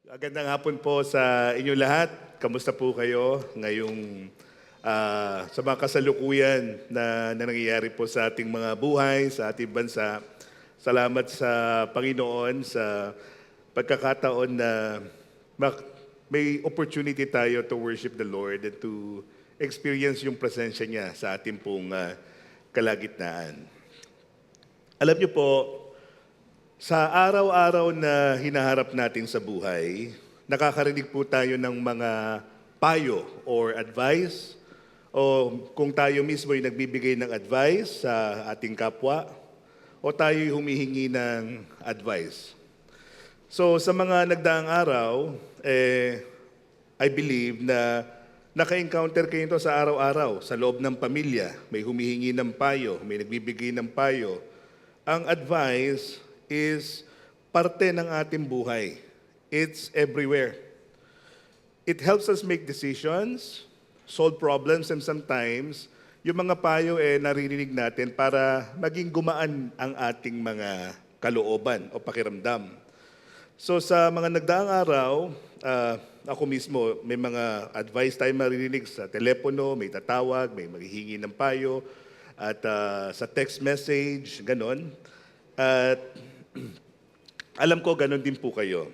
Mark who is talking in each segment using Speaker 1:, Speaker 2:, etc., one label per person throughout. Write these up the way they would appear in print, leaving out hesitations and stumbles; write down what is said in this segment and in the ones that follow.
Speaker 1: Magandang hapon po sa inyo lahat. Kamusta po kayo ngayong sa mga kasalukuyan na nangyayari po sa ating mga buhay, sa ating bansa. Salamat sa Panginoon sa pagkakataon na may opportunity tayo to worship the Lord and to experience yung presensya niya sa ating pong kalagitnaan. Alam niyo po, sa araw-araw na hinaharap natin sa buhay, nakakarinig po tayo ng mga payo or advice o kung tayo mismo ay nagbibigay ng advice sa ating kapwa o tayo humihingi ng advice. So sa mga nagdaang araw, I believe na naka-encounter kayo ito sa araw-araw, sa loob ng pamilya. May humihingi ng payo, may nagbibigay ng payo. Ang advice is parte ng ating buhay. It's everywhere. It helps us make decisions, solve problems, and sometimes yung mga payo naririnig natin para maging gumaan ang ating mga kalooban o pakiramdam. So sa mga nagdaang araw, ako mismo, may mga advice tayo maririnig sa telepono, may tatawag, may maghihingi ng payo, at sa text message, ganon. At alam ko, ganon din po kayo.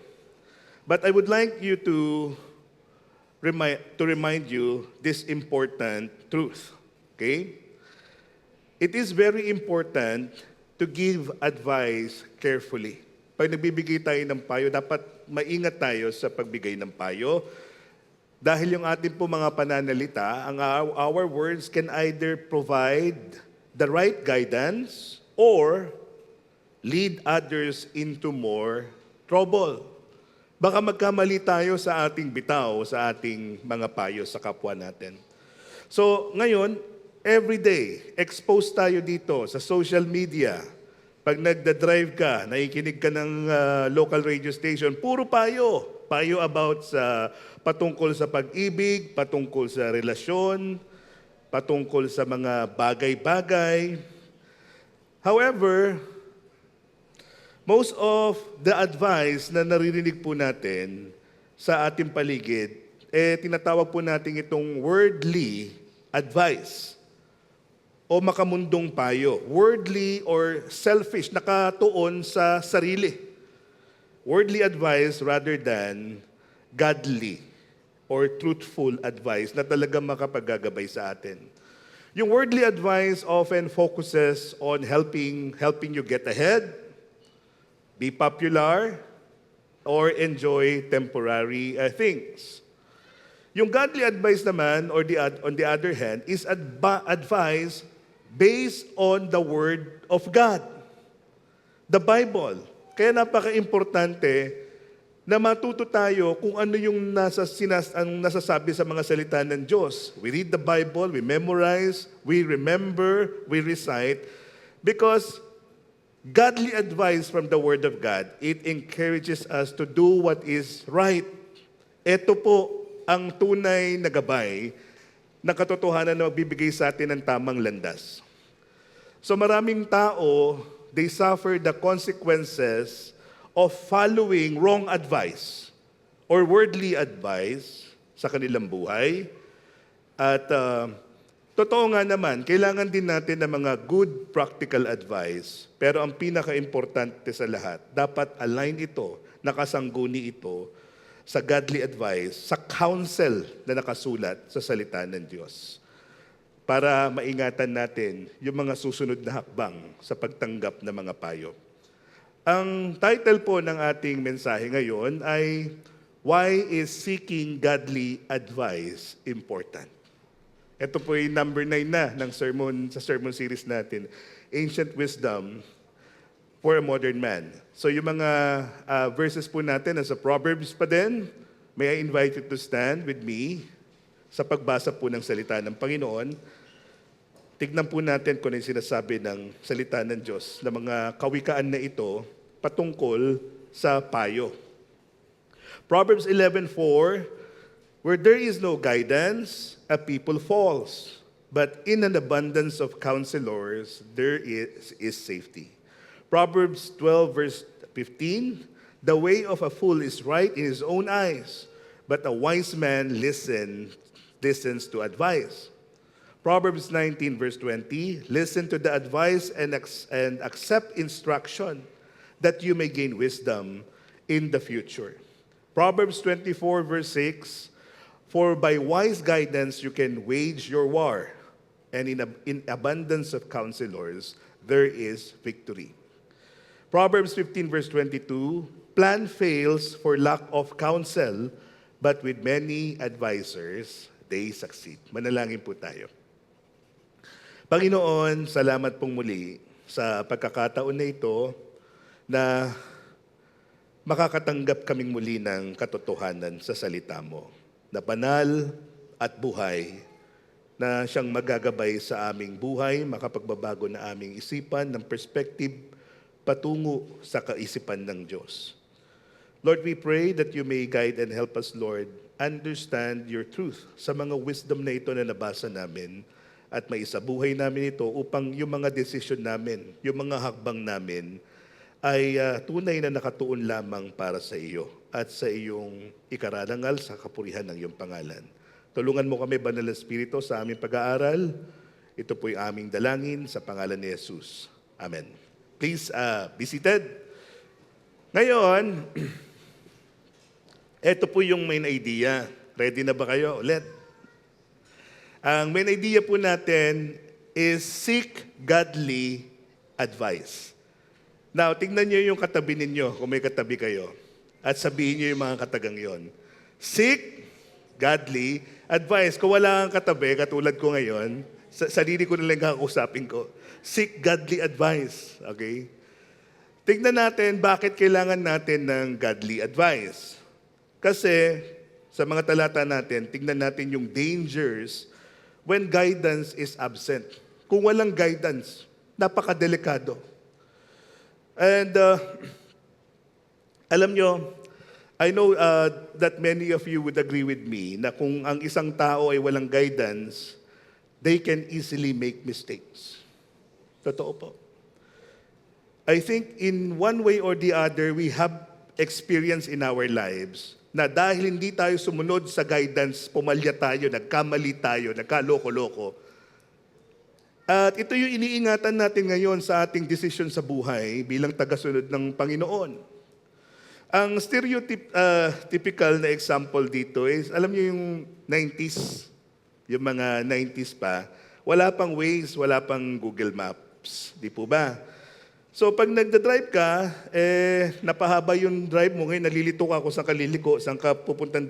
Speaker 1: But I would like you to remind you this important truth. Okay? It is very important to give advice carefully. Pag nagbibigay tayo ng payo, dapat maingat tayo sa pagbigay ng payo. Dahil yung ating po mga pananalita, our words can either provide the right guidance or lead others into more trouble. Baka magkamali tayo sa ating bitaw, sa ating mga payo sa kapwa natin. So ngayon, every day, exposed tayo dito sa social media. Pag nagda-drive ka, nakikinig ka ng local radio station, puro payo. Payo about sa patungkol sa pag-ibig, patungkol sa relasyon, patungkol sa mga bagay-bagay. However, most of the advice na naririnig po natin sa ating paligid, tinatawag po natin itong worldly advice o makamundong payo. Worldly or selfish, nakatuon sa sarili. Worldly advice rather than godly or truthful advice na talagang makapagagabay sa atin. Yung worldly advice often focuses on helping you get ahead, be popular, or enjoy temporary things. Yung godly advice naman, on the other hand, is advice based on the Word of God, the Bible. Kaya napaka-importante na matuto tayo kung ano yung nasasabi sa mga salita ng Diyos. We read the Bible, we memorize, we remember, we recite, because godly advice from the Word of God, it encourages us to do what is right. Ito po ang tunay na gabay na katotohanan na magbibigay sa atin ng tamang landas. So maraming tao, they suffer the consequences of following wrong advice or worldly advice sa kanilang buhay. At totoo nga naman, kailangan din natin ng mga good practical advice. Pero ang pinaka-importante sa lahat, dapat align ito, nakasangguni ito sa godly advice, sa counsel na nakasulat sa salita ng Diyos. Para maingatan natin yung mga susunod na hakbang sa pagtanggap ng mga payo. Ang title po ng ating mensahe ngayon ay Why is Seeking Godly Advice Important? Ito po yung number 9 na ng sermon series natin, Ancient Wisdom for a Modern Man. So yung mga verses po natin nasa Proverbs pa din. May I invite you to stand with me sa pagbasa po ng salita ng Panginoon. Tignan po natin kung ano yung sinasabi ng salita ng Diyos na mga kawikaan na ito patungkol sa payo. Proverbs 11:4, where there is no guidance, a people falls. But in an abundance of counselors, there is safety. Proverbs 12, verse 15, The way of a fool is right in his own eyes, but a wise man listens to advice. Proverbs 19 verse 20, listen to the advice and accept instruction that you may gain wisdom in the future. Proverbs 24 verse 6, for by wise guidance you can wage your war, and in abundance of counselors there is victory. Proverbs 15 verse 22, plan fails for lack of counsel, but with many advisors, they succeed. Manalangin po tayo. Panginoon, salamat pong muli sa pagkakataon na ito na makakatanggap kaming muli ng katotohanan sa salita mo, na banal at buhay, na siyang magagabay sa aming buhay, makapagbabago na aming isipan ng perspective patungo sa kaisipan ng Diyos. Lord, we pray that you may guide and help us, Lord, understand your truth sa mga wisdom na ito na nabasa namin at maisabuhay namin ito upang yung mga desisyon namin, yung mga hakbang namin ay tunay na nakatuon lamang para sa iyo at sa iyong ikararangal sa kapurihan ng iyong pangalan. Tulungan mo kami, Banal na Espiritu, sa aming pag-aaral. Ito po'y aming dalangin sa pangalan ni Jesus. Amen. Please be seated. Ngayon, ito po yung main idea. Ready na ba kayo ulit? Ang main idea po natin is seek godly advice. Now, tingnan niyo yung katabi ninyo kung may katabi kayo at sabihin niyo yung mga katagang yon. Seek godly advice. Kung wala kang katabi, katulad ko ngayon, sarili ko na lang kakausapin ko. Seek godly advice. Okay? Tingnan natin bakit kailangan natin ng godly advice. Kasi sa mga talata natin, tingnan natin yung dangers when guidance is absent. Kung walang guidance, napakadelikado. And alam nyo, I know that many of you would agree with me na kung ang isang tao ay walang guidance, they can easily make mistakes. Totoo po. I think in one way or the other, we have experience in our lives na dahil hindi tayo sumunod sa guidance, pumalya tayo, nagkamali tayo, nagkaloko-loko. At ito yung iniingatan natin ngayon sa ating desisyon sa buhay bilang tagasunod ng Panginoon. Ang typical na example dito is, alam niyo yung 90s, yung mga 90s pa, wala pang Waze, wala pang Google Maps. Di po ba? So pag nagda-drive ka, napahaba yung drive mo, ngayon nalilito ka kung saan ka liliko, saan ka pupuntan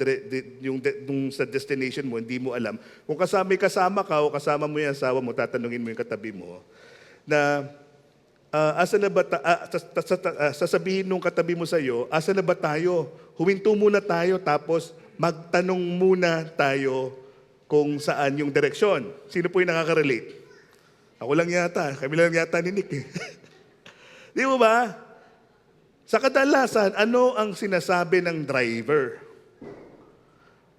Speaker 1: yung sa destination mo, hindi mo alam. Kung kasama ka o kasama mo yung asawa mo, tatanungin mo yung katabi mo, na asa na ba sasabihin nung katabi mo sa'yo, asa na ba tayo? Huminto muna tayo, tapos magtanong muna tayo kung saan yung direksyon. Sino po yung nakaka-relate? Ako lang yata, kami lang yata ni Nick eh. Di mo ba? Sa kadalasan, ano ang sinasabi ng driver?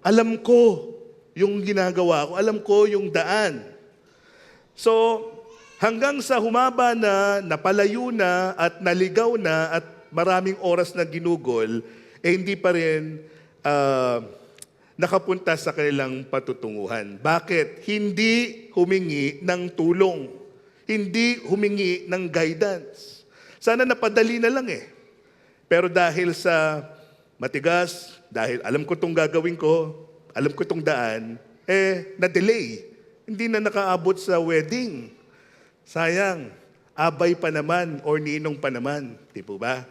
Speaker 1: Alam ko yung ginagawa ko. Alam ko yung daan. So, hanggang sa humaba na, napalayo na, at naligaw na, at maraming oras na ginugol, hindi pa rin nakapunta sa kanilang patutunguhan. Bakit? Hindi humingi ng tulong. Hindi humingi ng guidance. Sana napadali na lang eh. Pero dahil sa matigas, dahil alam ko itong gagawin ko, alam ko itong daan, na-delay. Hindi na nakaabot sa wedding. Sayang, abay pa naman or ninong pa naman. Di po ba?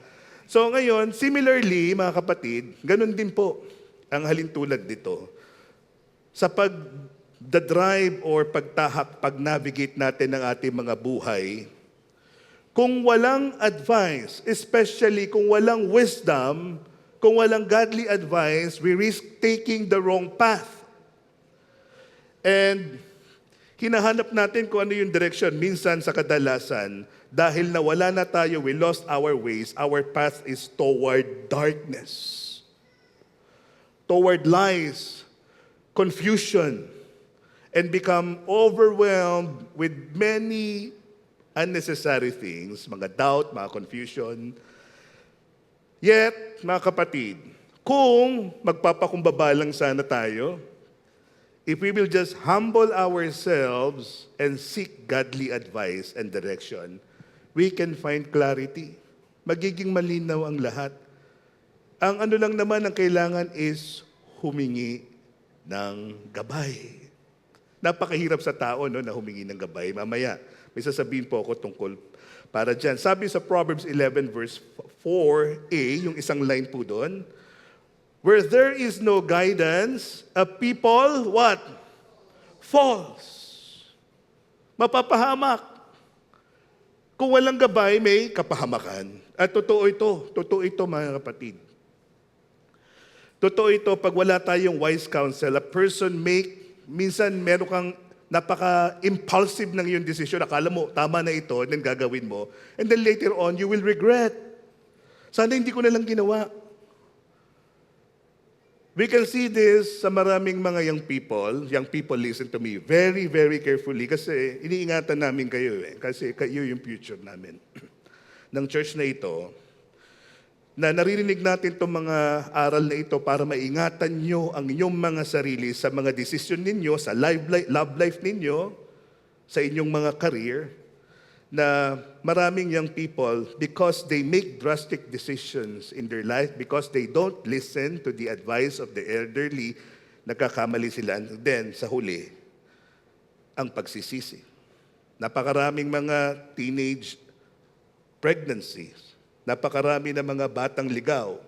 Speaker 1: So ngayon, similarly, mga kapatid, ganun din po ang halintulad dito. Sa pag-drive or pagtahak, pag-navigate natin ng ating mga buhay, kung walang advice, especially kung walang wisdom, kung walang godly advice, we risk taking the wrong path. And hinahanap natin kung ano yung direction. Minsan sa kadalasan, dahil nawala na tayo, we lost our ways, our path is toward darkness, toward lies, confusion, and become overwhelmed with many unnecessary things, mga doubt, mga confusion. Yet, mga kapatid, kung magpapakumbaba lang sana tayo, if we will just humble ourselves and seek godly advice and direction, we can find clarity. Magiging malinaw ang lahat. Ang ano lang naman ang kailangan is humingi ng gabay. Napakahirap sa tao no, na humingi ng gabay. Mamaya, may sasabihin po ako tungkol para dyan. Sabi sa Proverbs 11 verse 4a, yung isang line po doon, where there is no guidance, a people, what? Falls. Mapapahamak. Kung walang gabay, may kapahamakan. At totoo ito mga kapatid. Totoo ito, pag wala tayong wise counsel, a person minsan meron kang napaka-impulsive ng iyong desisyon. Akala mo, tama na ito, and then gagawin mo. And then later on, you will regret. Sana hindi ko na lang ginawa. We can see this sa maraming mga young people. Young people, listen to me very, very carefully kasi iniingatan namin kayo kasi kayo yung future namin. Ng church na ito, na naririnig natin itong mga aral na ito para maingatan nyo ang inyong mga sarili sa mga desisyon ninyo, sa love life ninyo, sa inyong mga career, na maraming young people, because they make drastic decisions in their life, because they don't listen to the advice of the elderly, nagkakamali sila. And then, sa huli, ang pagsisisi. Napakaraming mga teenage pregnancies. Napakarami na mga batang ligaw.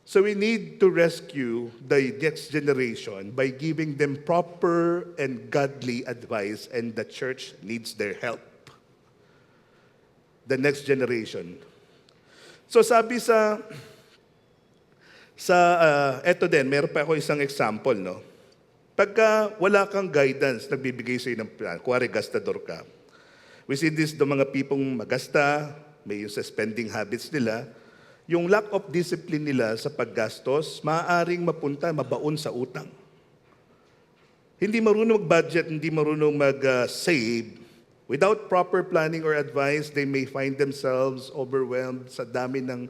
Speaker 1: So we need to rescue the next generation by giving them proper and godly advice, and the church needs their help. The next generation. So sabi eto din, meron pa ako isang example, no? Pagka wala kang guidance, nagbibigay sa'yo ng plan, kuwari gastador ka. We see this, the mga pipong magasta, may yung sa spending habits nila, yung lack of discipline nila sa paggastos, maaaring mabaon sa utang. Hindi marunong mag-budget, hindi marunong mag-save. Without proper planning or advice, they may find themselves overwhelmed sa dami ng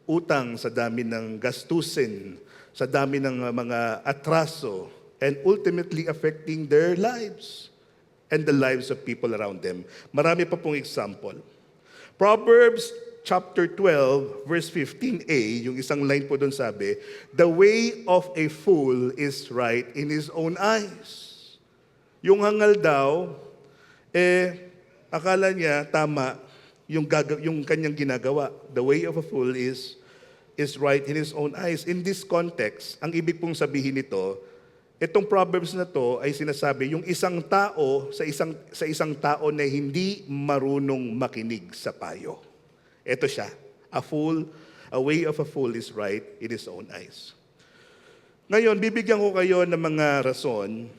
Speaker 1: utang, sa dami ng gastusin, sa dami ng mga atraso, and ultimately affecting their lives and the lives of people around them. Marami pa pong example. Proverbs chapter 12, verse 15a, yung isang line po doon sabi, the way of a fool is right in his own eyes. Yung hangal daw, akala niya tama yung kanyang ginagawa. The way of a fool is right in his own eyes. In this context, ang ibig pong sabihin nito, itong Proverbs na to ay sinasabi, yung isang tao sa isang tao na hindi marunong makinig sa payo. Ito siya, a way of a fool is right in his own eyes. Ngayon, bibigyan ko kayo ng mga rason.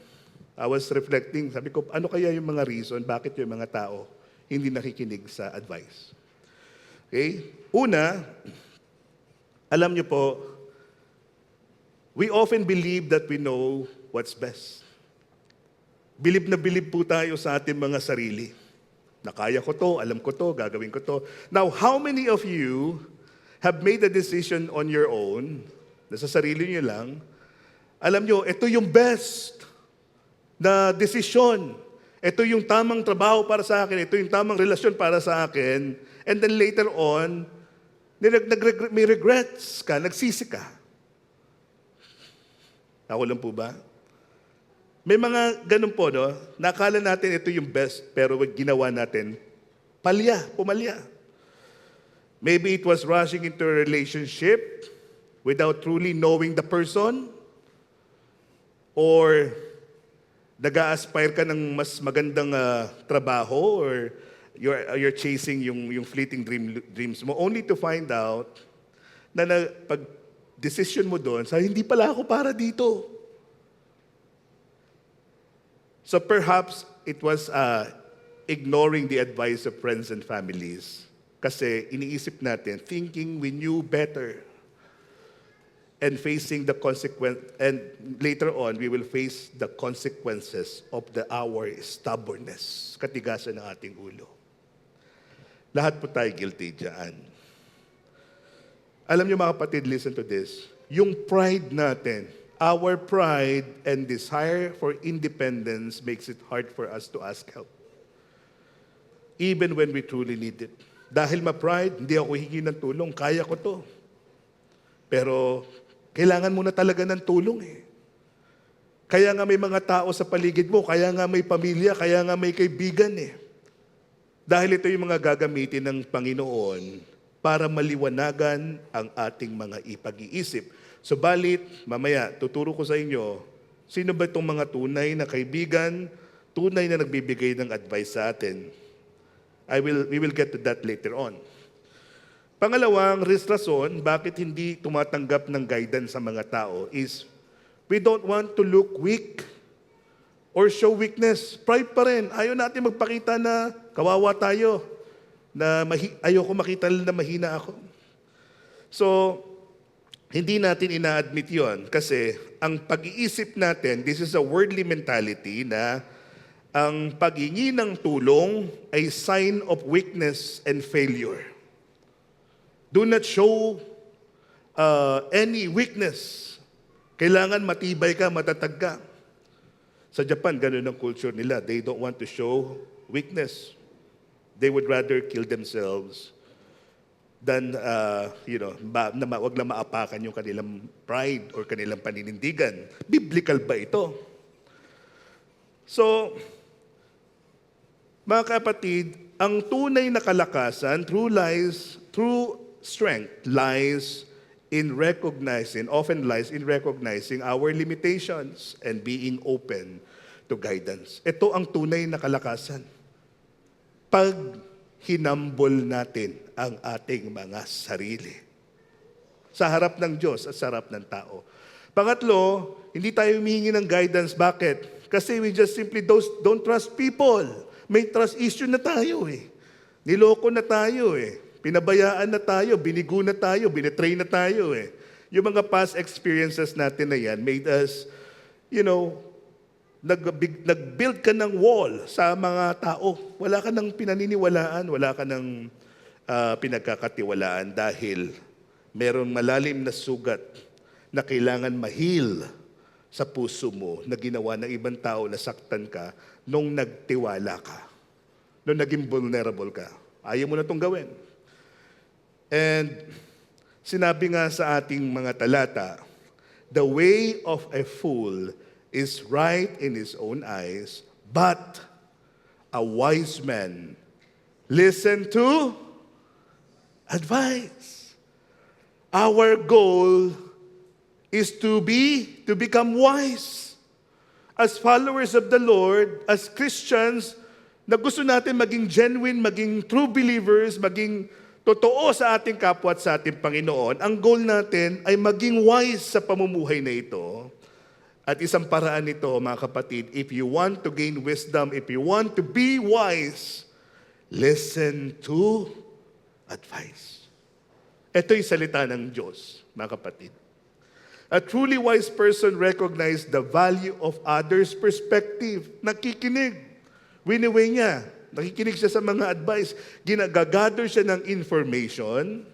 Speaker 1: I was reflecting, sabi ko, ano kaya yung mga reason, bakit yung mga tao hindi nakikinig sa advice? Okay? Una, alam niyo po, we often believe that we know what's best. Bilib na bilib po tayo sa ating mga sarili. Na kaya ko to, alam ko to, gagawin ko to. Now, how many of you have made a decision on your own, na sa sarili niyo lang, alam niyo, ito yung best na desisyon. Ito yung tamang trabaho para sa akin, ito yung tamang relasyon para sa akin, and then later on, may regrets ka, nagsisi ka. Ako lang po ba? May mga ganun po, no? Nakala natin ito yung best, pero ginawa natin, pumalya. Maybe it was rushing into a relationship without truly knowing the person, or nag-a-aspire ka ng mas magandang trabaho, or you're chasing yung fleeting dreams mo, only to find out na pag decision mo doon, hindi pala ako para dito. So perhaps it was ignoring the advice of friends and families. Kasi iniisip natin, thinking we knew better. And facing the consequence, and later on, we will face the consequences of our stubbornness, katigasan ng ating ulo. Lahat po tayo guilty dyan. Alam niyo mga kapatid, listen to this. Yung pride natin, our pride and desire for independence makes it hard for us to ask help. Even when we truly need it. Dahil ma-pride, hindi ako hihingi ng tulong, kaya ko to. Pero kailangan mo na talaga ng tulong eh. Kaya nga may mga tao sa paligid mo, kaya nga may pamilya, kaya nga may kaibigan eh. Dahil ito yung mga gagamitin ng Panginoon para maliwanagan ang ating mga ipag-iisip. Subalit, mamaya, tuturo ko sa inyo, sino ba itong mga tunay na kaibigan, tunay na nagbibigay ng advice sa atin? We will get to that later on. Pangalawang rason, bakit hindi tumatanggap ng guidance sa mga tao is we don't want to look weak or show weakness. Pride pa rin. Ayaw natin magpakita na kawawa tayo, na ayoko makita na mahina ako. So, hindi natin ina-admit yon kasi ang pag-iisip natin, this is a worldly mentality na ang paghingi ng tulong ay sign of weakness and failure. Do not show any weakness. Kailangan matibay ka, matatag ka. Sa Japan, ganun ang culture nila. They don't want to show weakness. They would rather kill themselves than, wag lang maapakan yung kanilang pride or kanilang paninindigan. Biblical ba ito? So, mga kapatid, ang tunay na kalakasan, true strength lies in often lies in recognizing our limitations and being open to guidance. Ito ang tunay na kalakasan. Pag hinambol natin ang ating mga sarili sa harap ng Diyos at sa harap ng tao. Pangatlo, hindi tayo humihingi ng guidance. Bakit? Kasi we just simply don't trust people. May trust issue na tayo eh. Niloko na tayo eh. Pinabayaan na tayo, binigo na tayo, binetray na tayo eh. Yung mga past experiences natin na yan made us, nag-build ka ng wall sa mga tao. Wala ka ng pinaniniwalaan, wala ka ng pinagkakatiwalaan dahil merong malalim na sugat na kailangan ma-heal sa puso mo na ginawa ng ibang tao na saktan ka nung nagtiwala ka, nung naging vulnerable ka. Ayaw mo na itong gawin. And sinabi nga sa ating mga talata, the way of a fool is right in his own eyes, but a wise man listen to advice. Our goal is to become wise. As followers of the Lord, as Christians, na gusto natin maging genuine, maging true believers, maging totoo sa ating kapwa at sa ating Panginoon, ang goal natin ay maging wise sa pamumuhay na ito. At isang paraan nito, mga kapatid, if you want to gain wisdom, if you want to be wise, listen to advice. Ito'y salita ng Diyos, mga kapatid. A truly wise person recognizes the value of others' perspective. Nakikinig. Winiweigh niya. Nakikinig siya sa mga advice. Gather siya ng information.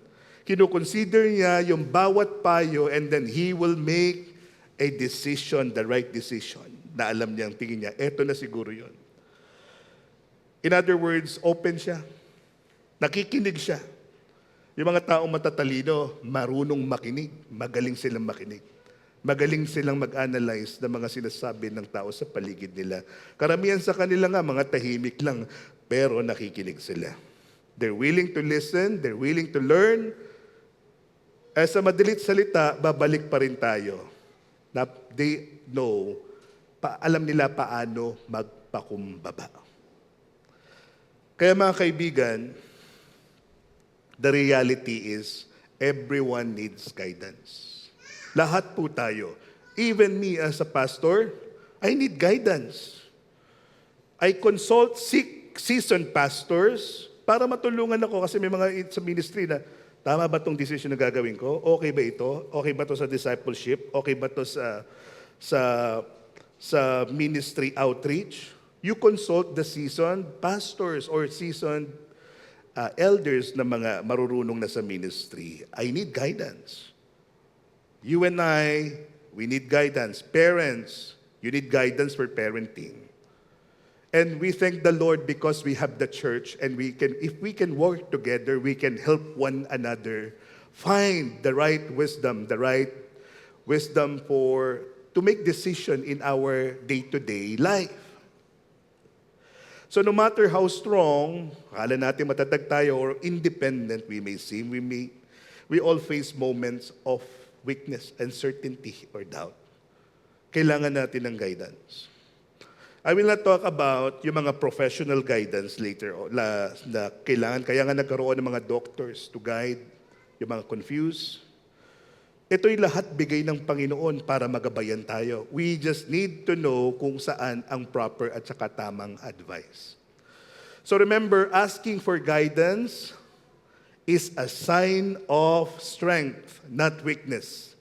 Speaker 1: Kinukonsider niya yung bawat payo and then he will make a decision, the right decision, na alam niya, ang tingin niya, eto na siguro yun. In other words, open siya. Nakikinig siya. Yung mga taong matatalino, marunong makinig. Magaling silang makinig. Magaling silang mag-analyze ng mga sinasabi ng tao sa paligid nila. Karamihan sa kanila nga, mga tahimik lang, pero nakikinig sila. They're willing to listen, they're willing to learn. Sa madalit salita, babalik pa rin tayo. They know, alam nila paano magpakumbaba. Kaya mga kaibigan, the reality is, everyone needs guidance. Lahat po tayo. Even me as a pastor, I need guidance. I consult seasoned pastors para matulungan ako kasi may mga sa ministry na, tama ba itong decision na gagawin ko? Okay ba ito? Okay ba ito sa discipleship? Okay ba ito sa ministry outreach? You consult the seasoned pastors or seasoned elders na mga marurunong na sa ministry, I need guidance. You and I, we need guidance. Parents, you need guidance for parenting. And we thank the Lord because we have the church, and if we can work together, we can help one another find the right wisdom to make decision in our day-to-day life. So no matter how strong, akala natin matatag tayo or independent we may seem, we all face moments of weakness, uncertainty, or doubt. Kailangan natin ng guidance. I will not talk about yung mga professional guidance later na kailangan. Kaya nga nagkaroon ng mga doctors to guide yung mga confused. Ito'y lahat bigay ng Panginoon para magabayan tayo. We just need to know kung saan ang proper at saka tamang advice. So remember, asking for guidance is a sign of strength, not weakness.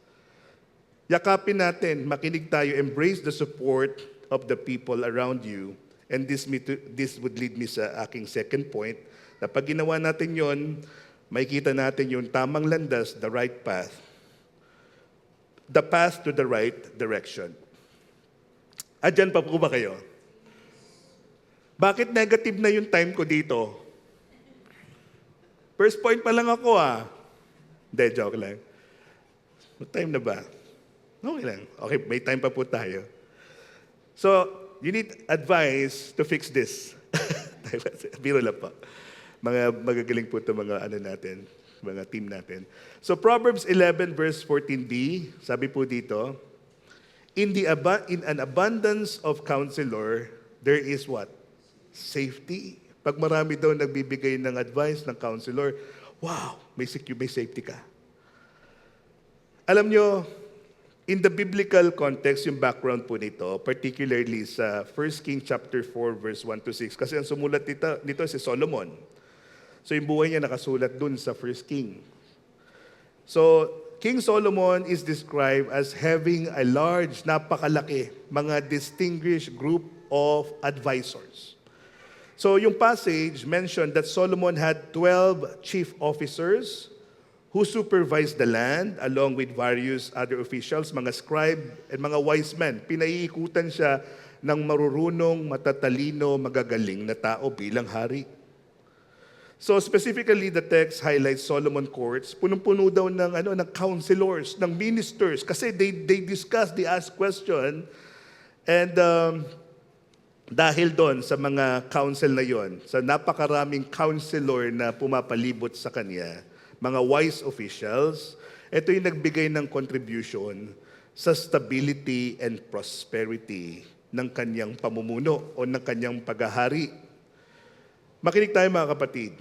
Speaker 1: Yakapin natin, makinig tayo, embrace the support of the people around you. And this would lead me sa aking second point, na pag ginawa natin yon, makikita natin yung tamang landas, the right path. The path to the right direction. Adyan pa po ba kayo? Bakit negative na yung time ko dito? First point pa lang ako Hindi, joke lang. What time na ba? Okay lang. Okay, may time pa po tayo. So, you need advice to fix this. Biro lang po. Magagaling po ito mga mga team natin. So Proverbs 11 verse 14b, sabi po dito, in an abundance of counselor, there is what? Safety. Pag marami daw nagbibigay ng advice ng counselor, wow, may safety ka. Alam nyo, in the biblical context, yung background po nito, particularly sa 1 King chapter 4 verse 1 to 6, kasi ang sumulat nito si Solomon. So yung buhay niya nakasulat dun sa 1 King. So King Solomon is described as having a large, napakalaki, mga distinguished group of advisors. So yung passage mentioned that Solomon had 12 chief officers who supervised the land along with various other officials, mga scribe and mga wise men. Pinaiikutan siya ng marurunong, matatalino, magagaling na tao bilang hari. So specifically, the text highlights Solomon courts. Punong-puno daw ng counselors, ng ministers, kasi they discuss, they ask question, and dahil doon sa mga counsel na yon, sa napakaraming counselor na pumapalibot sa kanya, mga wise officials, ito yung nagbigay ng contribution sa stability and prosperity ng kanyang pamumuno o ng kanyang paghahari. Makinig tayo mga kapatid.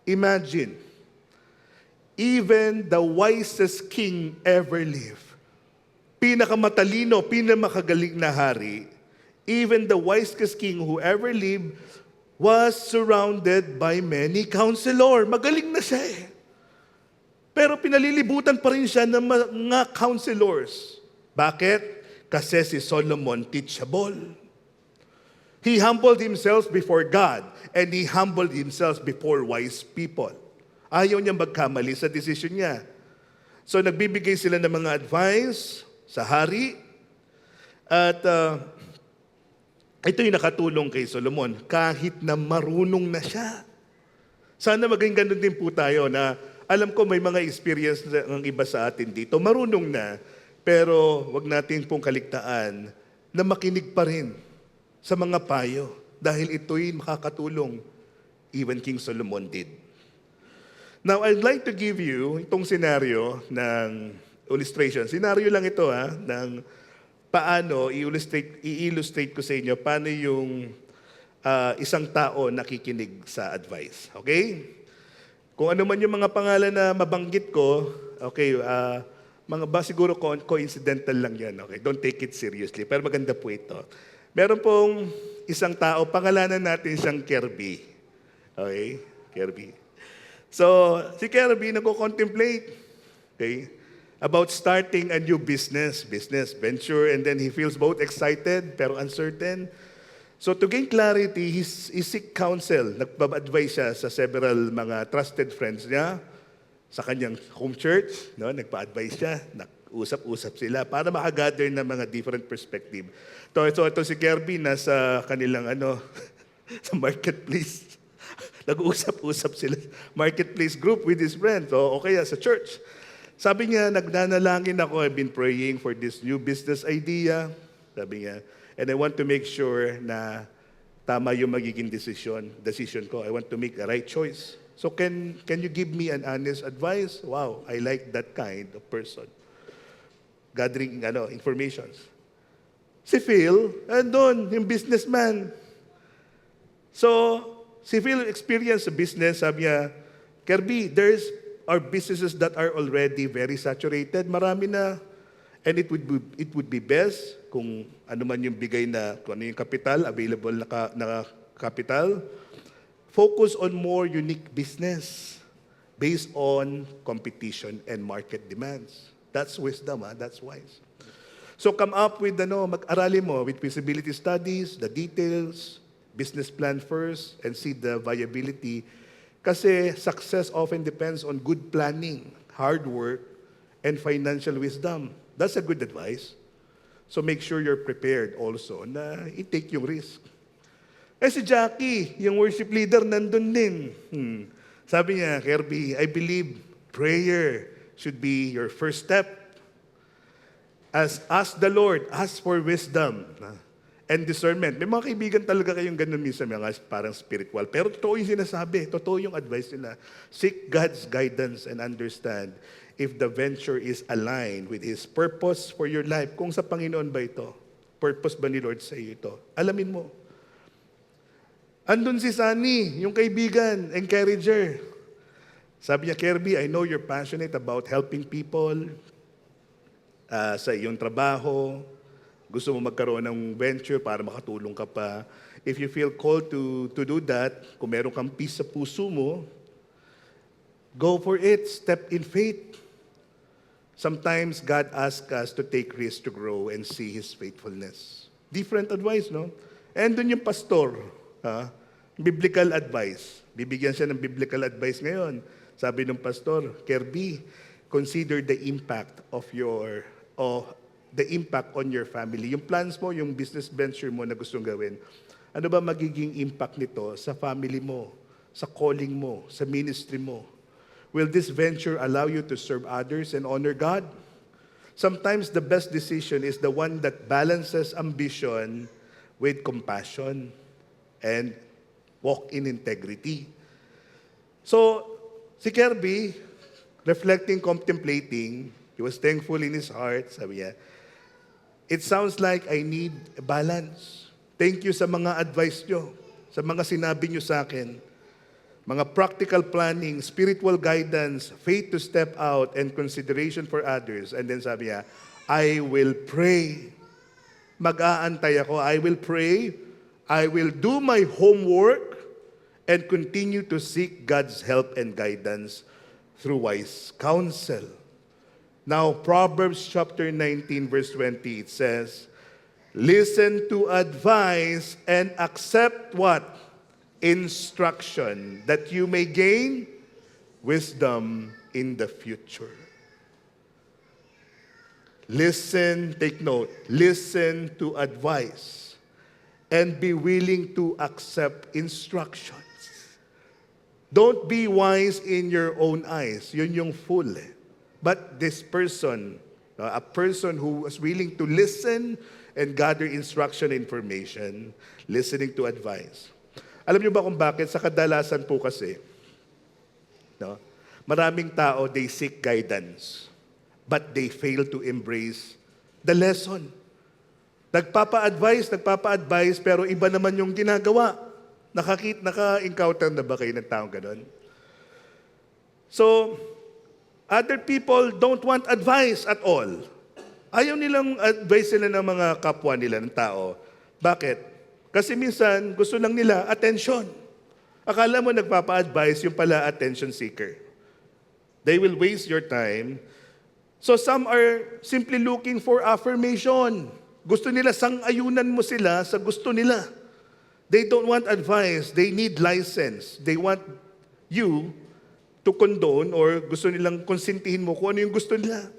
Speaker 1: Imagine, even the wisest king ever lived, pinakamatalino, pinamakagaling na hari, even the wisest king who ever lived was surrounded by many counselor. Magaling na siya eh. Pero pinalilibutan pa rin siya ng mga counselors. Bakit? Kasi si Solomon teachable. He humbled himself before God and he humbled himself before wise people. Ayaw niya magkamali sa decision niya. So nagbibigay sila ng mga advice sa hari at ito yung nakatulong kay Solomon kahit na marunong na siya. Sana maging ganun din po tayo na alam ko may mga experience ng iba sa atin dito. Marunong na, pero wag natin pong kaligtaan na makinig pa rin sa mga payo dahil ito'y makakatulong. Even King Solomon did. Now, I'd like to give you itong scenario ng illustration. Scenario lang ito ng paano i-illustrate ko sa inyo paano yung isang tao nakikinig sa advice. Okay? Kung ano man yung mga pangalan na mabanggit ko, okay, siguro coincidental lang yan. Okay? Don't take it seriously. Pero maganda po ito. Meron pong isang tao, pangalanan natin siyang Kirby. Okay? Kirby. So, si Kirby nagko-contemplate, okay, about starting a new business venture, and then he feels both excited pero uncertain. So to gain clarity, he seek counsel. Nagpa-advise siya sa several mga trusted friends niya sa kanyang home church. No? Nagpa-advise siya. Nag-usap-usap sila para makagather ng mga different perspective. Ito si Kirby nasa kanilang sa marketplace. Nag-usap-usap sila marketplace group with his friends o kaya sa church. Sabi niya, nagnanalangin ako, I've been praying for this new business idea. Sabi niya, and I want to make sure na tama yung magiging decision ko. I want to make the right choice. So can you give me an honest advice? Wow, I like that kind of person. Gathering informations. Si Phil, andun, yung businessman. So, si Phil experienced a business, sabi niya, Kirby, are businesses that are already very saturated. Marami na. And it would be best kung ano man yung bigay na, kung ano yung capital, available na capital, focus on more unique business based on competition and market demands. That's wisdom, that's wise. So come up with, mag-arali mo with feasibility studies, the details, business plan first, and see the viability. Kasi success often depends on good planning, hard work, and financial wisdom. That's a good advice. So make sure you're prepared also na i-take yung risk. Si Jackie, yung worship leader, nandun din. Sabi niya, Kirby, I believe prayer should be your first step. Ask the Lord, ask for wisdom and discernment. May mga kaibigan talaga kayong ganun minsan, mga parang spiritual. Pero totoo yung sinasabi, totoo yung advice nila. Seek God's guidance and understand if the venture is aligned with His purpose for your life. Kung sa Panginoon ba ito? Purpose ba ni Lord sa iyo ito? Alamin mo. Andun si Sunny, yung kaibigan, encourager. Sabi niya, Kirby, I know you're passionate about helping people sa iyong trabaho. Gusto mo magkaroon ng venture para makatulong ka pa. If you feel called to do that, kung meron kang peace sa puso mo, go for it. Step in faith. Sometimes God asks us to take risks to grow and see His faithfulness. Different advice, no? And dun yung pastor, biblical advice. Bibigyan siya ng biblical advice ngayon. Sabi ng pastor, Kirby, consider the impact the impact on your family. Yung plans mo, yung business venture mo na gustong gawin, ano ba magiging impact nito sa family mo, sa calling mo, sa ministry mo? Will this venture allow you to serve others and honor God? Sometimes the best decision is the one that balances ambition with compassion and walk in integrity. So, si Kirby, reflecting, contemplating, he was thankful in his heart, sabi niya, it sounds like I need a balance. Thank you sa mga advice nyo, sa mga sinabi nyo sa akin. Mga practical planning, spiritual guidance, faith to step out, and consideration for others. And then sabi niya, I will pray. Mag-aantay ako. I will pray. I will do my homework and continue to seek God's help and guidance through wise counsel. Now, Proverbs chapter 19, verse 20, it says, listen to advice and accept what? Instruction, that you may gain wisdom in the future. Listen, take note, listen to advice and be willing to accept instructions. Don't be wise in your own eyes. Yun yung fool. But this person, a person who was willing to listen and gather instruction information, listening to advice. Alam niyo ba kung bakit? Sa kadalasan po kasi, maraming tao, they seek guidance, but they fail to embrace the lesson. Nagpapa-advise, pero iba naman yung ginagawa. Naka-encounter na ba kayo ng taong ganon? So, other people don't want advice at all. Ayaw nilang advice nila ng mga kapwa nila, ng tao. Bakit? Kasi minsan, gusto lang nila attention. Akala mo nagpapa-advise, yung pala attention seeker. They will waste your time. So some are simply looking for affirmation. Gusto nila sang-ayunan mo sila sa gusto nila. They don't want advice. They need license. They want you to condone or gusto nilang konsintihin mo kung ano yung gusto nila.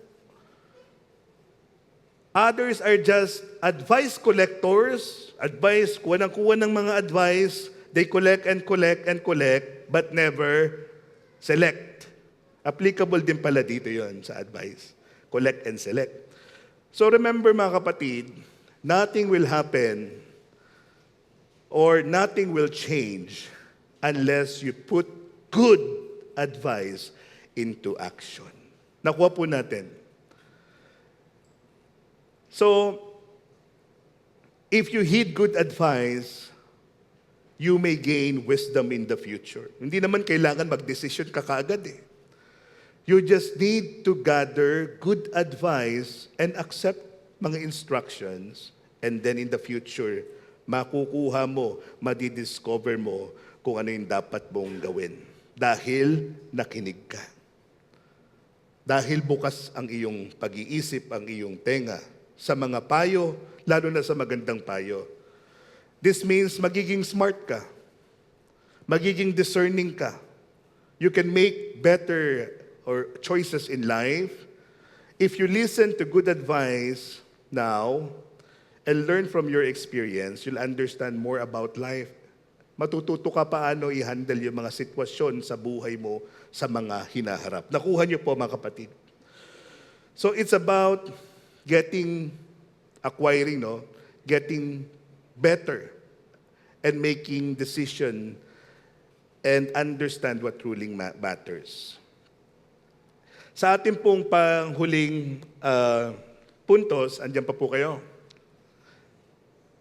Speaker 1: Others are just advice collectors, advice, kuha ng mga advice, they collect and collect and collect, but never select. Applicable din pala dito yon sa advice. Collect and select. So remember mga kapatid, nothing will happen or nothing will change unless you put good advice into action. Nakuha po natin. So, if you heed good advice, you may gain wisdom in the future. Hindi naman kailangan mag-decision ka kaagad eh. You just need to gather good advice and accept mga instructions, and then in the future, makukuha mo, madidiscover mo kung ano yung dapat mong gawin. Dahil nakinig ka. Dahil bukas ang iyong pag-iisip, ang iyong tenga sa mga payo, lalo na sa magandang payo. This means magiging smart ka. Magiging discerning ka. You can make better or choices in life if you listen to good advice now and learn from your experience. You'll understand more about life. Matututo ka paano i-handle yung mga sitwasyon sa buhay mo sa mga hinaharap. Nakuha niyo po mga kapatid. So it's about acquiring, getting better and making decision and understand what truly matters. Sa ating pong panghuling puntos, andyan pa po kayo.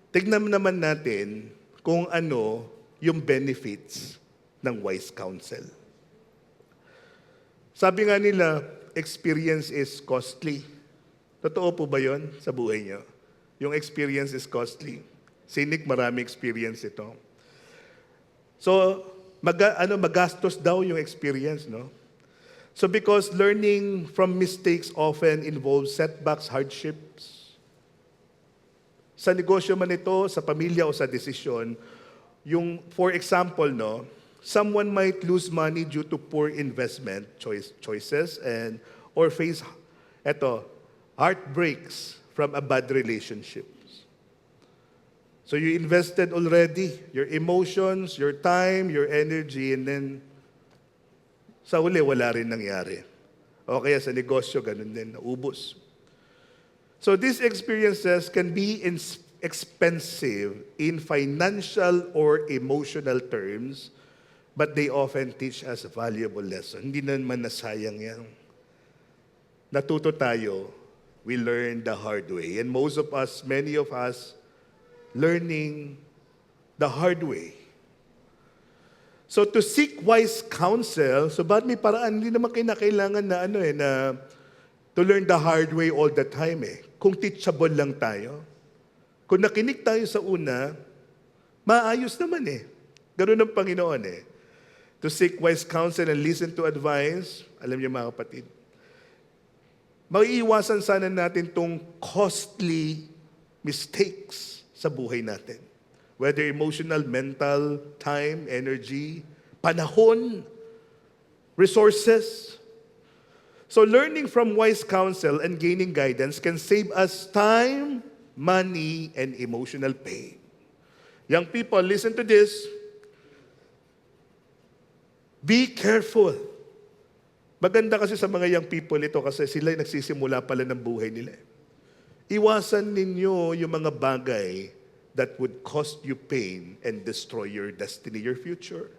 Speaker 1: Tignan naman natin kung ano yung benefits ng wise counsel. Sabi nga nila, experience is costly. Totoo po ba yun sa buhay niyo? Yung experience is costly. Si Nick, marami experience ito. So, magastos daw yung experience, no? So because learning from mistakes often involves setbacks, hardships. Sa negosyo man ito, sa pamilya o sa desisyon, for example, someone might lose money due to poor investment choices or face heartbreaks from a bad relationships. So you invested already your emotions, your time, your energy, and then sa huli, wala rin nangyari. O kaya sa negosyo, ganun din, naubos. So these experiences can be expensive in financial or emotional terms, but they often teach us a valuable lesson. Hindi naman nasayang yan. Natuto tayo, we learn the hard way. And most of us, many of us, learning the hard way. So to seek wise counsel, so bakit may paraan, hindi naman kailangan na to learn the hard way all the time eh. Kung teachable lang tayo, kung nakinig tayo sa una, maayos naman eh. Ganun ang Panginoon eh. To seek wise counsel and listen to advice, alam niyo mga kapatid, maiiwasan sana natin tong costly mistakes sa buhay natin. Whether emotional, mental, time, energy, panahon, resources. So learning from wise counsel and gaining guidance can save us time, money, and emotional pain. Young people, listen to this. Be careful. Maganda kasi sa mga young people ito kasi sila nagsisimula pala ng buhay nila. Iwasan ninyo yung mga bagay that would cost you pain and destroy your destiny, your future.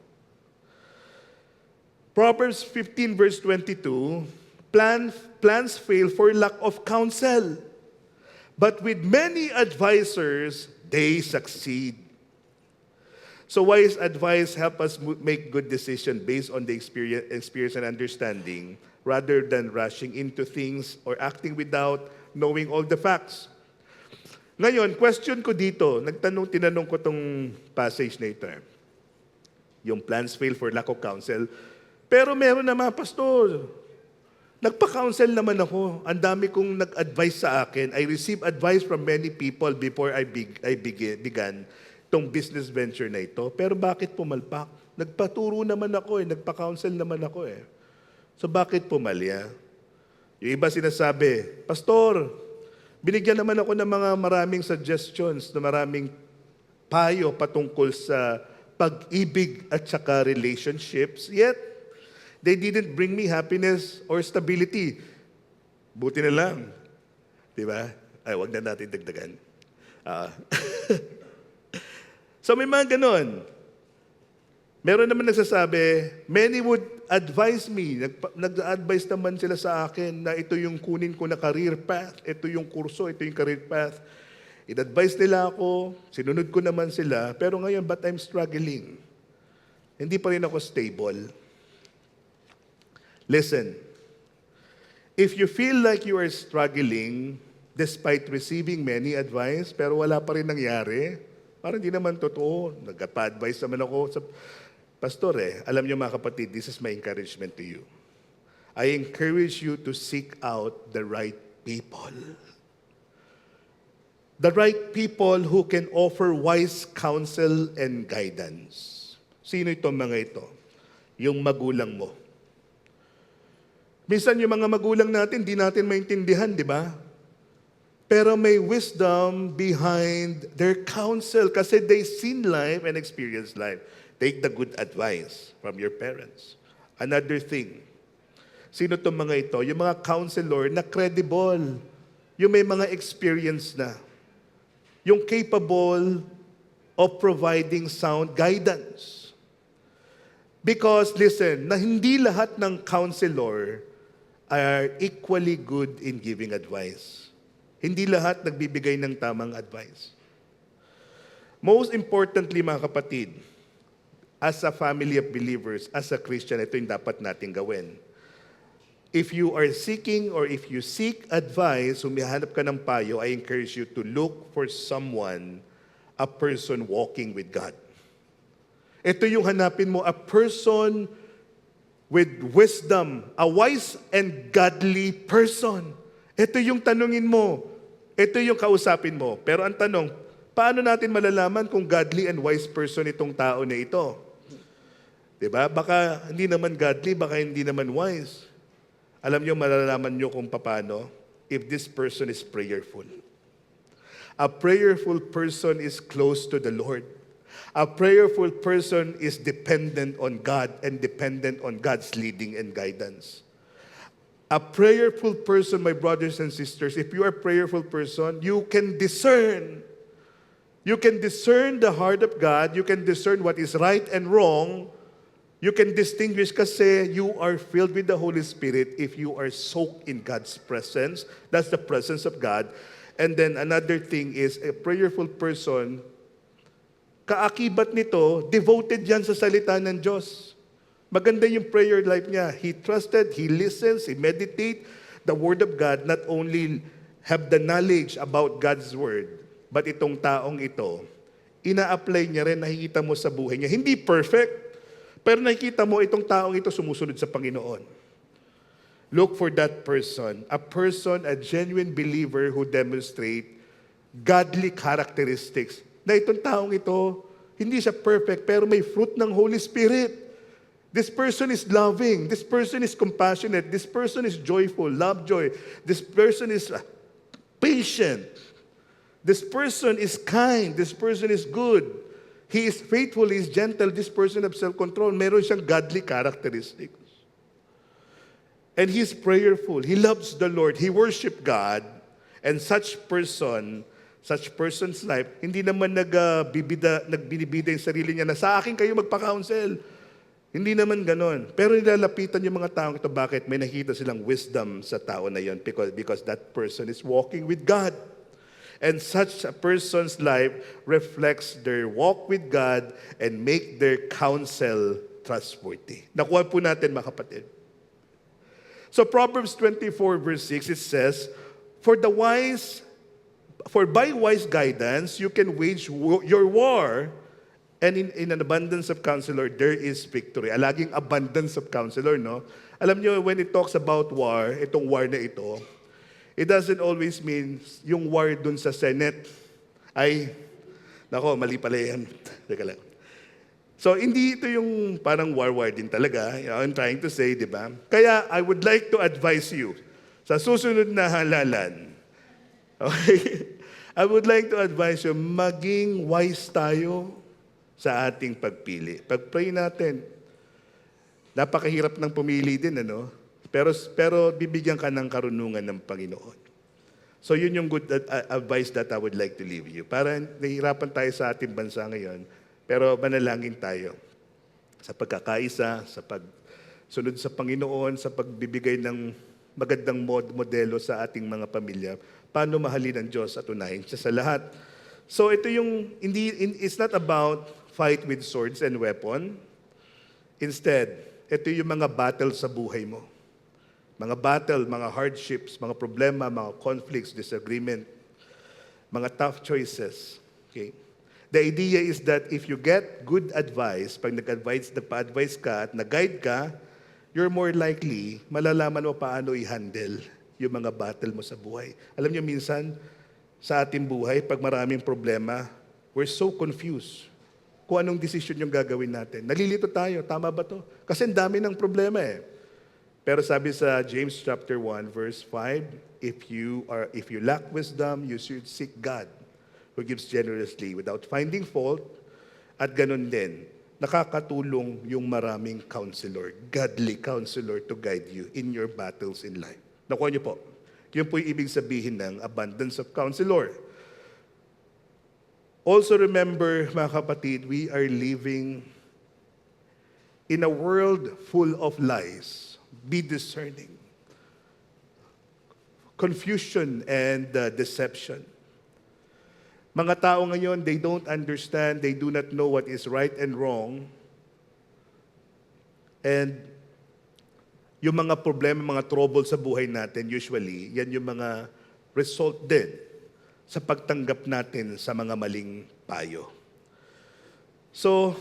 Speaker 1: Proverbs 15 verse 22, plans fail for lack of counsel, but with many advisors, they succeed. So wise advice help us make good decisions based on the experience and understanding rather than rushing into things or acting without knowing all the facts. Ngayon, question ko dito, tinanong ko tong passage na ito. Yung plans fail for lack of counsel. Pero meron naman, pastor, nagpa-counsel naman ako. Ang dami kong nag-advise sa akin. I received advice from many people before I began tong business venture na ito. Pero bakit pumalpak? Nagpaturo naman ako nagpa-counsel naman ako So bakit pumalya? Yung iba sinasabi, Pastor, binigyan naman ako ng mga maraming suggestions, na maraming payo patungkol sa pag-ibig at saka relationships, yet they didn't bring me happiness or stability. Buti na lang. Di ba? Ay, wag na natin dagdagan. So may mga ganon. Meron naman nagsasabi, many would advise me, nag-advise naman sila sa akin na ito yung kunin ko na career path, ito yung kurso, ito yung career path. In-advise nila ako, sinunod ko naman sila, pero ngayon, but I'm struggling. Hindi pa rin ako stable. Listen, if you feel like you are struggling despite receiving many advice, pero wala pa rin nangyari, parang hindi naman totoo. Nagpa-advise naman ako sa Pastor alam niyo mga kapatid, this is my encouragement to you. I encourage you to seek out the right people. The right people who can offer wise counsel and guidance. Sino itong mga ito? Yung magulang mo. Minsan yung mga magulang natin, di natin maintindihan, di ba? Pero may wisdom behind their counsel kasi they seen life and experienced life. Take the good advice from your parents. Another thing, sino itong mga ito? Yung mga counselor na credible. Yung may mga experience na. Yung capable of providing sound guidance. Because, listen, na hindi lahat ng counselor are equally good in giving advice. Hindi lahat nagbibigay ng tamang advice. Most importantly, mga kapatid, as a family of believers, as a Christian, ito yung dapat natin gawin. If you are seeking or if you seek advice, humihanap ka ng payo, I encourage you to look for someone, a person walking with God. Ito yung hanapin mo, a person with wisdom, a wise and godly person. Ito yung tanungin mo. Ito yung kausapin mo. Pero ang tanong, paano natin malalaman kung godly and wise person itong tao na ito? Diba? Baka hindi naman godly, baka hindi naman wise. Alam niyo, malalaman niyo kung paano if this person is prayerful. A prayerful person is close to the Lord. A prayerful person is dependent on God and dependent on God's leading and guidance. A prayerful person, my brothers and sisters, if you are a prayerful person, you can discern. You can discern the heart of God. You can discern what is right and wrong. You can distinguish kasi you are filled with the Holy Spirit if you are soaked in God's presence. That's the presence of God. And then another thing is a prayerful person, kaakibat nito, devoted yan sa salita ng Diyos. Maganda yung prayer life niya. He trusted, he listens, he meditates the Word of God, not only have the knowledge about God's Word, but itong taong ito, ina-apply niya rin, nakikita mo sa buhay niya. Hindi perfect, pero nakikita mo itong taong ito sumusunod sa Panginoon. Look for that person, a genuine believer who demonstrate godly characteristics. Na itong taong ito, hindi siya perfect, pero may fruit ng Holy Spirit. This person is loving. This person is compassionate. This person is joyful, love joy. This person is patient. This person is kind. This person is good. He is faithful, he is gentle. This person of self-control. Meron siyang godly characteristics. And he is prayerful. He loves the Lord. He worship God. And such person's life, hindi naman nagbibida yung sarili niya na sa akin kayo magpa-counsel. Hindi naman ganon. Pero nilalapitan yung mga taong ito. Bakit? May nakita silang wisdom sa tao na yon because that person is walking with God. And such a person's life reflects their walk with God and make their counsel trustworthy. Nakuha po natin, mga kapatid. So Proverbs 24 verse 6, it says, For by wise guidance you can wage your war, and in an abundance of counselor there is victory. Laging abundance of counselor, no? Alam niyo, when it talks about war, itong war na ito, it doesn't always mean yung war dun sa Senate ay Nako, mali pala yan. Teka lang. So, hindi ito yung parang war din talaga. I'm trying to say, di ba? Kaya, I would like to advise you sa susunod na halalan. Okay? I would like to advise you, maging wise tayo sa ating pagpili. Pag-pray natin, napakahirap ng pumili din, ano? Pero bibigyan ka ng karunungan ng Panginoon. So yun yung good advice that I would like to leave you. Para nahihirapan tayo sa ating bansa ngayon, pero manalangin tayo sa pagkakaisa, sa pagsunod sa Panginoon, sa pagbibigay ng magandang modelo sa ating mga pamilya, paano mahalin ang Diyos at unahin siya sa lahat. So ito yung, it's not about fight with swords and weapon. Instead, ito yung mga battle sa buhay mo. Mga battle, mga hardships, mga problema, mga conflicts, disagreement, mga tough choices. Okay? The idea is that if you get good advice, pag nagpa-advise ka at nag-guide ka, you're more likely, malalaman mo paano i-handle yung mga battle mo sa buhay. Alam niyo minsan, sa ating buhay, pag maraming problema, we're so confused kung anong decision yung gagawin natin. Nalilito tayo, tama ba to? Kasi ang dami ng problema eh. Pero sabi sa James chapter 1 verse 5, if you lack wisdom, you should seek God who gives generously without finding fault. At ganun din, nakakatulong yung maraming counselor, godly counselor to guide you in your battles in life. Nakuha niyo po. Yun po yung ibig sabihin ng abundance of counselor. Also remember, mga kapatid, we are living in a world full of lies. Be discerning. Confusion and deception. Mga tao ngayon, they don't understand, they do not know what is right and wrong. And yung mga problema, mga trouble sa buhay natin, usually, yan yung mga result din sa pagtanggap natin sa mga maling payo. So,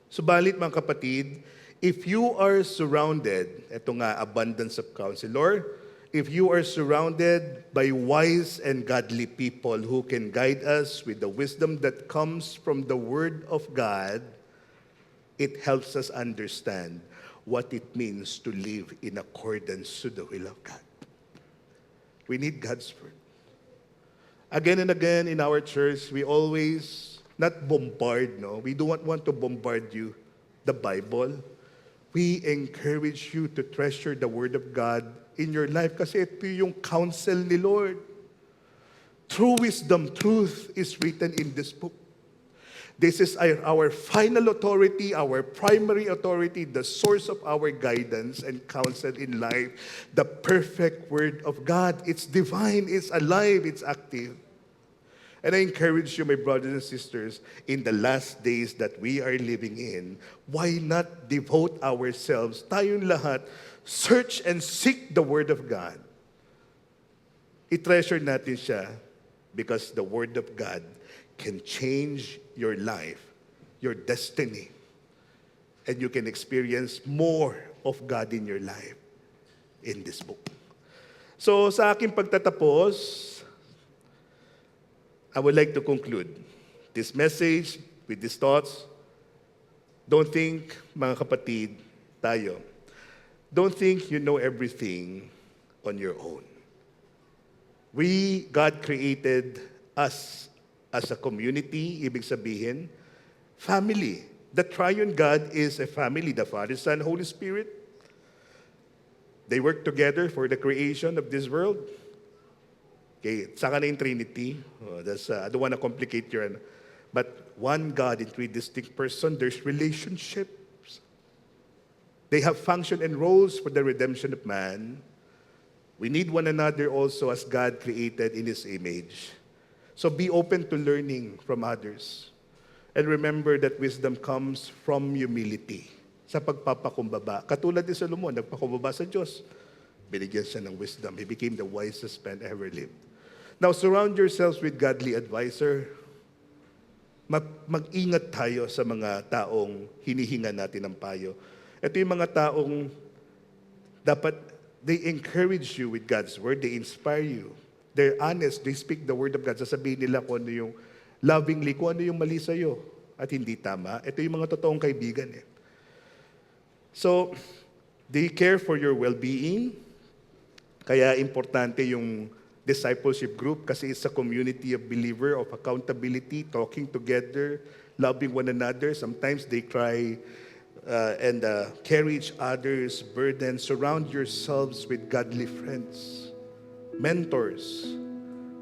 Speaker 1: subalit mga kapatid, if you are surrounded, ito nga, abundance of counselor, if you are surrounded by wise and godly people who can guide us with the wisdom that comes from the Word of God, it helps us understand what it means to live in accordance to the will of God. We need God's Word. Again and again in our church, we always not bombard, no? We do not want to bombard you, the Bible. We encourage you to treasure the Word of God in your life kasi ito yung counsel ni Lord. True wisdom, truth is written in this book. This is our final authority, our primary authority, the source of our guidance and counsel in life, the perfect Word of God. It's divine, it's alive, it's active. And I encourage you, my brothers and sisters, in the last days that we are living in, why not devote ourselves, tayong lahat, search and seek the Word of God. I-treasure natin siya because the Word of God can change your life, your destiny, and you can experience more of God in your life in this book. So sa aking pagtatapos, I would like to conclude this message with these thoughts. Don't think, mga kapatid, tayo, don't think you know everything on your own. God created us as a community, ibig sabihin, family. The triune God is a family, the Father, Son, Holy Spirit. They work together for the creation of this world. Okay, saka na yung Trinity. I don't want to complicate your... But one God in three distinct persons, there's relationships. They have function and roles for the redemption of man. We need one another also as God created in His image. So be open to learning from others. And remember that wisdom comes from humility. Sa pagpapakumbaba. Katulad ni Solomon, nagpakumbaba sa Diyos. Binigyan siya ng wisdom. He became the wisest man ever lived. Now, surround yourselves with godly advisor. Mag-ingat tayo sa mga taong hinihinga natin ng payo. Ito yung mga taong dapat, they encourage you with God's word. They inspire you. They're honest. They speak the word of God. Sasabihin nila kung ano yung lovingly kung ano yung mali sa'yo at hindi tama. Ito yung mga totoong kaibigan eh. So, they care for your well-being. Kaya importante yung discipleship group kasi it's a community of believer, of accountability, talking together, loving one another. Sometimes they cry and carry each other's burdens. Surround yourselves with godly friends, mentors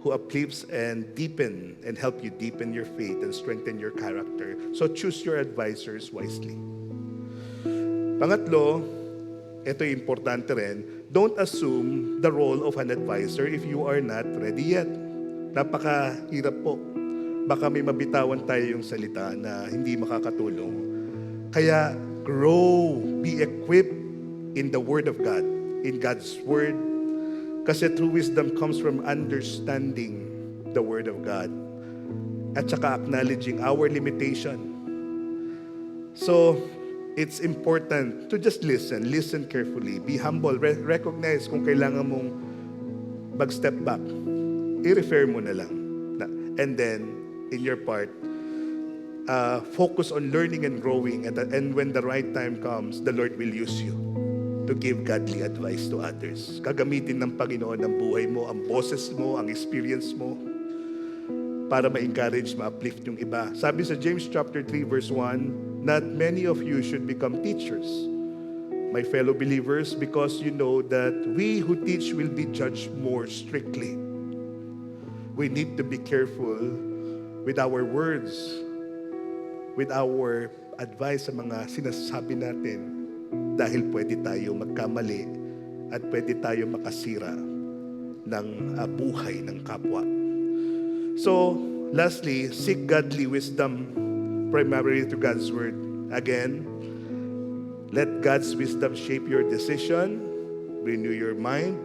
Speaker 1: who uplifts and deepen and help you deepen your faith and strengthen your character. So choose your advisors wisely. Pangatlo, ito yung importante rin, don't assume the role of an advisor if you are not ready yet. Napakahirap po. Baka may mabitawan tayo yung salita na hindi makakatulong. Kaya grow, be equipped in the Word of God, in God's Word. Kasi true wisdom comes from understanding the Word of God at saka acknowledging our limitation. So, it's important to just listen carefully, be humble, recognize kung kailangan mong mag-step back, i-refer mo na lang. And then, in your part, focus on learning and growing, and when the right time comes, the Lord will use you to give godly advice to others. Gagamitin ng Panginoon ang buhay mo, ang boses mo, ang experience mo, para ma-encourage, ma-uplift yung iba. Sabi sa James chapter 3 verse 1, not many of you should become teachers, my fellow believers, because you know that we who teach will be judged more strictly. We need to be careful with our words, with our advice sa mga sinasabi natin, dahil pwede tayo magkamali at pwede tayo makasira ng buhay ng kapwa. So, lastly, seek godly wisdom primarily through God's Word. Again, let God's wisdom shape your decision, renew your mind,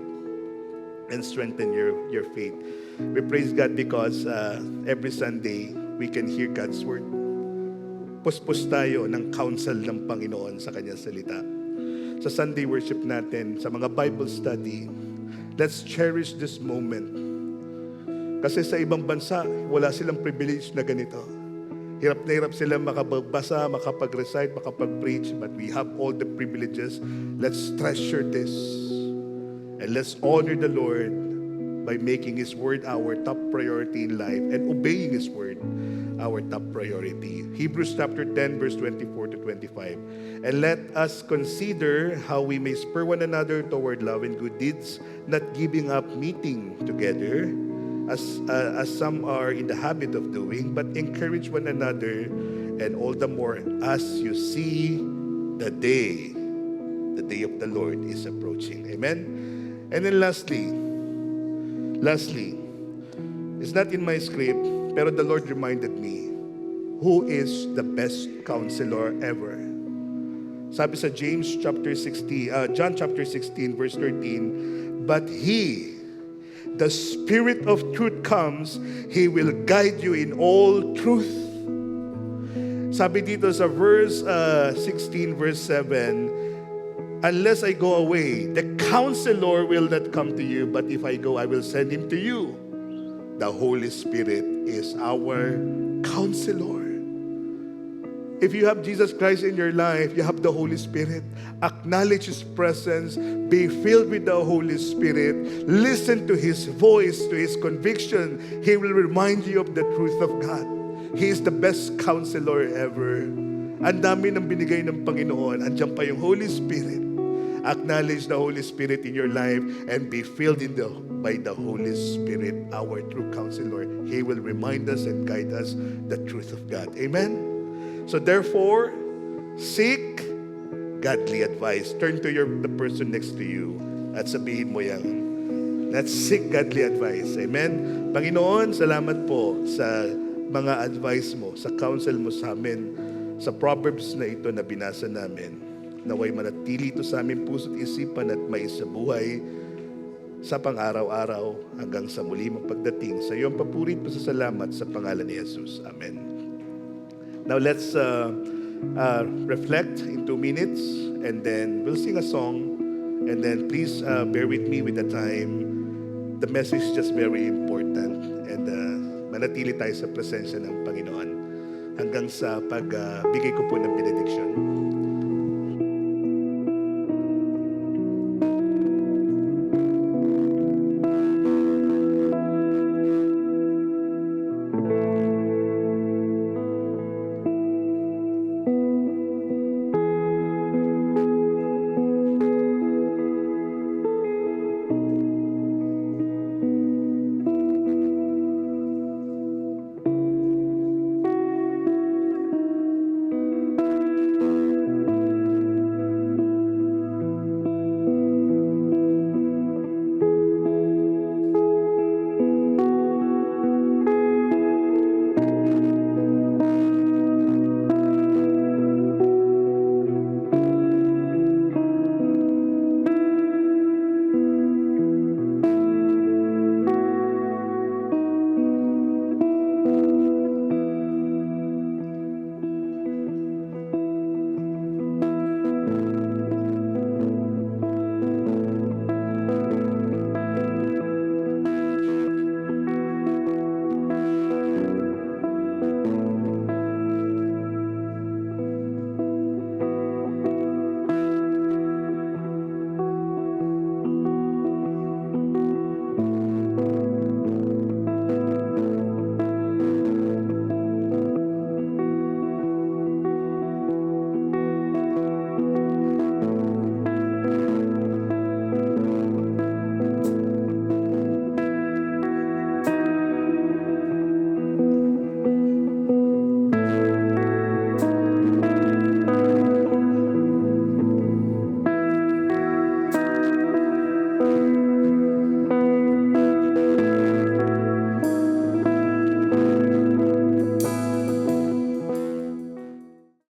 Speaker 1: and strengthen your faith. We praise God because every Sunday, we can hear God's Word. Puspos tayo ng counsel ng Panginoon sa Kanyang salita. Sa Sunday worship natin, sa mga Bible study, let's cherish this moment. Kasi sa ibang bansa, wala silang privilege na ganito. Hirap na hirap sila makapagbasa, makapag-recite, makapag-preach, but we have all the privileges. Let's treasure this. And let's honor the Lord by making His Word our top priority in life and obeying His Word our top priority. Hebrews chapter 10, verse 24 to 25. And let us consider how we may spur one another toward love and good deeds, not giving up meeting together, as some are in the habit of doing, but encourage one another, and all the more as you see the day of the Lord is approaching. Amen? And then lastly, it's not in my script, pero the Lord reminded me, who is the best counselor ever? Sabi sa John chapter 16, verse 13, but He, the Spirit of truth comes, He will guide you in all truth. Sabi dito sa verse 16, verse 7, unless I go away, the counselor will not come to you, but if I go, I will send him to you. The Holy Spirit is our counselor. If you have Jesus Christ in your life, you have the Holy Spirit. Acknowledge His presence. Be filled with the Holy Spirit. Listen to His voice, to His conviction. He will remind you of the truth of God. He is the best counselor ever. Ang dami ng binigay ng Panginoon. Andiyan pa yung Holy Spirit. Acknowledge the Holy Spirit in your life and be filled by the Holy Spirit, our true counselor. He will remind us and guide us the truth of God. Amen? So therefore, seek godly advice. Turn to the person next to you at sabihin mo yan. Let's seek godly advice. Amen? Panginoon, salamat po sa mga advice mo, sa counsel mo sa amin, sa Proverbs na ito na binasa namin. Naway manatili ito sa aming puso't isipan at maisabuhay sa pang-araw-araw hanggang sa muli mong pagdating. Sa iyong papurit, pasasalamat sa pangalan ni Jesus. Amen. Now let's reflect in 2 minutes and then we'll sing a song and then please bear with me with the time. The message is just very important and manatili tayo sa presensya ng Panginoon hanggang sa pagbigay ko po ng benediction.